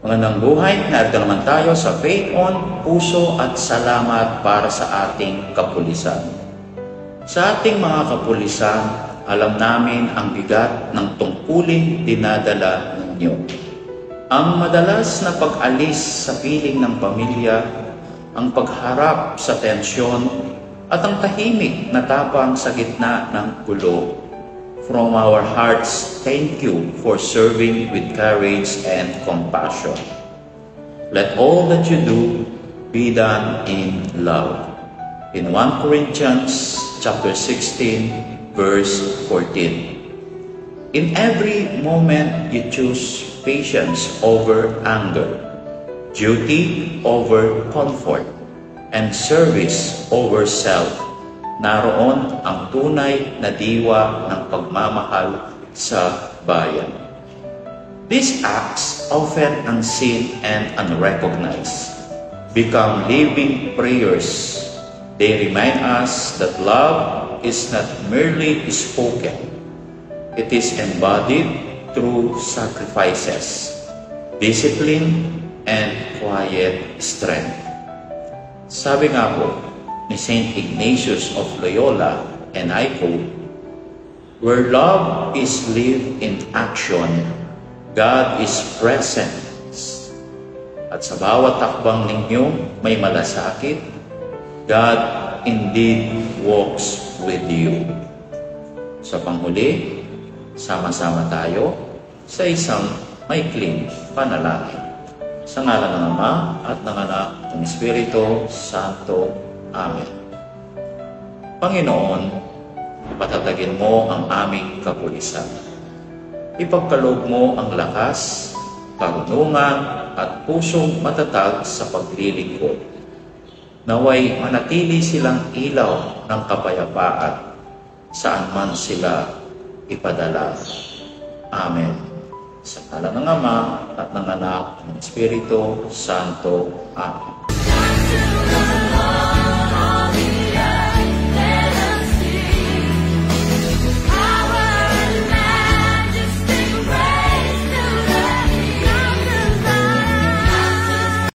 Magandang buhay, narito naman tayo sa Faith On, Puso at Salamat para sa ating kapulisan. Sa ating mga kapulisan, alam namin ang bigat ng tungkulin dinadala ninyo. Ang madalas na pag-alis sa piling ng pamilya, ang pagharap sa tensyon, at ang tahimik na tapang sa gitna ng gulo. From our hearts, thank you for serving with courage and compassion. Let all that you do be done in love. In 1 Corinthians chapter 16, verse 14. In every moment you choose patience over anger, duty over comfort, and service over self. Naroon ang tunay na diwa ng pagmamahal sa bayan. These acts, often unseen and unrecognized, become living prayers. They remind us that love is not merely spoken. It is embodied through sacrifices, discipline, and quiet strength. Sabi nga po ni Saint Ignatius of Loyola, and I quote, "Where love is lived in action, God is present. At sa bawat takbang ninyo may malasakit, God indeed walks with you." Sa panghuli, sama-sama tayo sa isang maikling panalangin. Sa ngalan ng Ama at ng Anak at ng Espiritu Santo. Amen. Panginoon, patatagin mo ang aming kapulisan. Ipagkaloob mo ang lakas, karunungan at pusong matatag sa paglilingkod. Naway manatili silang ilaw ng kapayapaan saan man sila ipadala. Amen. Sa ngalan ng Ama at ng Anak at ng Espiritu Santo. Amen.